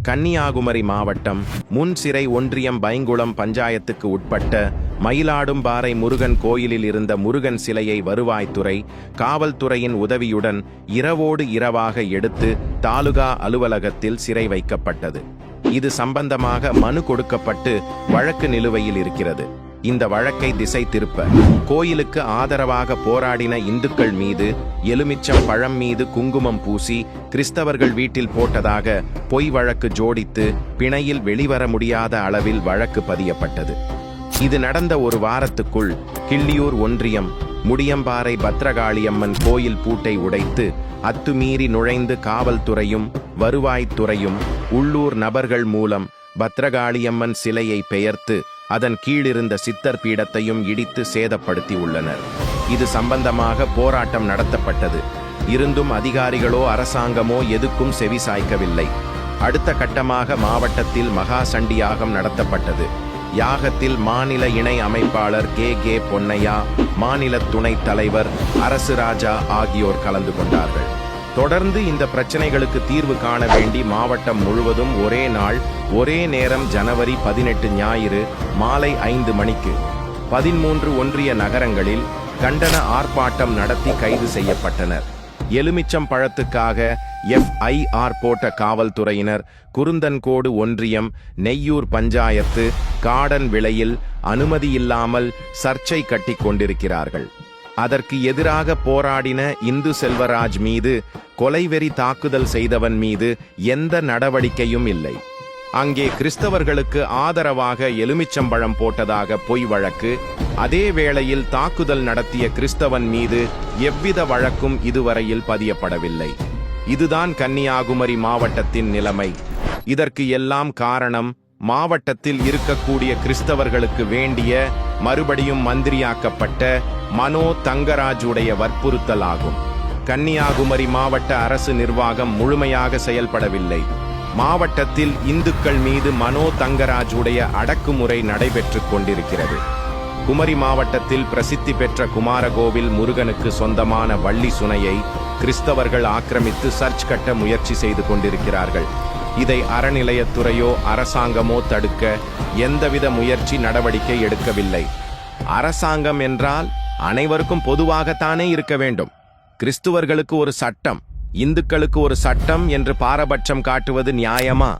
கன்னியாகுமரி மாவட்டம் முன்சிறை ஒன்றியம் பைங்குளம் பஞ்சாயத்துக்கு உட்பட்ட மயிலாடும்பாறை முருகன் கோயிலில் இருந்த முருகன் சிலையை வருவாய்த்துறை காவல்துறையின் உதவியுடன் இரவோடு இரவாக எடுத்து தாலுகா அலுவலகத்தில் சிறை வைக்கப்பட்டது. இது சம்பந்தமாக மனு கொடுக்கப்பட்டு வழக்கு நிலுவையில் இருக்கிறது. இந்த வழக்கை திசை திருப்ப கோயிலுக்கு ஆதரவாக போராடின இந்துக்கள் மீது எலுமிச்சம் பழம் மீது குங்குமம் பூசி கிறிஸ்தவர்கள் வீட்டில் போட்டதாக பொய் வழக்கு ஜோடித்து பிணையில் வெளிவர முடியாத அளவில் வழக்கு பதியப்பட்டது. இது நடந்த ஒரு வாரத்துக்குள் கிள்ளியூர் ஒன்றியம் முடியம்பாறை பத்ரகாளியம்மன் கோயில் பூட்டை உடைத்து அத்துமீறி நுழைந்து காவல்துறையும் வருவாய்த்துறையும் உள்ளூர் நபர்கள் மூலம் பத்ரகாளியம்மன் சிலையை பெயர்த்து அதன் கீழிருந்த சித்தர் பீடத்தையும் இடித்து சேதப்படுத்தி உள்ளனர். இது சம்பந்தமாக போராட்டம் நடத்தப்பட்டது. இருந்தும் அதிகாரிகளோ அரசாங்கமோ எதுக்கும் செவி சாய்க்கவில்லை. அடுத்த கட்டமாக மாவட்டத்தில் மகா சண்டி யாகம் நடத்தப்பட்டது. யாகத்தில் மாநில இணை அமைப்பாளர் கே பொன்னையா, மாநில துணைத் தலைவர் அரசு ராஜா ஆகியோர் கலந்து கொண்டார்கள். தொடர்ந்து இந்த பிரச்சனைகளுக்கு தீர்வு காண வேண்டி மாவட்டம் முழுவதும் ஒரே நாள் ஒரே நேரம் ஜனவரி 18 ஞாயிறு மாலை 5 மணிக்கு 13 ஒன்றிய நகரங்களில் கண்டன ஆர்ப்பாட்டம் நடத்தி கைது செய்யப்பட்டனர். எலுமிச்சம் பழத்துக்காக FIR போட்ட காவல்துறையினர் குருந்தன்கோடு ஒன்றியம் நெய்யூர் பஞ்சாயத்து காடன் விளையில் அனுமதியில்லாமல் சர்ச்சை கட்டி கொண்டிருக்கிறார்கள். அதற்கு எதிராக போராடின இந்து செல்வராஜ் மீது கொலைவெறி தாக்குதல் செய்தவன் மீது எந்த நடவடிக்கையும் இல்லை. அங்கே கிறிஸ்தவர்களுக்கு ஆதரவாக எலுமிச்சம்பழம் போட்டதாக பொய் வழக்கு, அதே வேளையில் தாக்குதல் நடத்திய கிறிஸ்தவன் மீது எவ்வித வழக்கும் இதுவரையில் பதியப்படவில்லை. இதுதான் கன்னியாகுமரி மாவட்டத்தின் நிலைமை. இதற்கு எல்லாம் காரணம் மாவட்டத்தில் இருக்கக்கூடிய கிறிஸ்தவர்களுக்கு வேண்டிய மறுபடியும் மந்திரியாக்கப்பட்ட மனோ தங்கராஜுடைய வற்புறுத்தல் ஆகும். கன்னியாகுமரி மாவட்ட அரசு நிர்வாகம் முழுமையாக செயல்படவில்லை. மாவட்டத்தில் இந்துக்கள் மீது மனோ தங்கராஜுடைய அடக்குமுறை நடைபெற்று கொண்டிருக்கிறது. குமரி மாவட்டத்தில் பிரசித்தி பெற்ற குமாரகோவில் முருகனுக்கு சொந்தமான வள்ளி சுனையை கிறிஸ்தவர்கள் ஆக்கிரமித்து சர்ச் கட்ட முயற்சி செய்து கொண்டிருக்கிறார்கள். இதை அறநிலையத்துறையோ அரசாங்கமோ தடுக்க எந்தவித முயற்சி நடவடிக்கை எடுக்கவில்லை. அரசாங்கம் என்றால் அனைவருக்கும் பொதுவாகத்தானே இருக்க வேண்டும். கிறிஸ்துவர்களுக்கு ஒரு சட்டம், இந்துக்களுக்கு ஒரு சட்டம் என்று பாரபட்சம் காட்டுவது நியாயமா?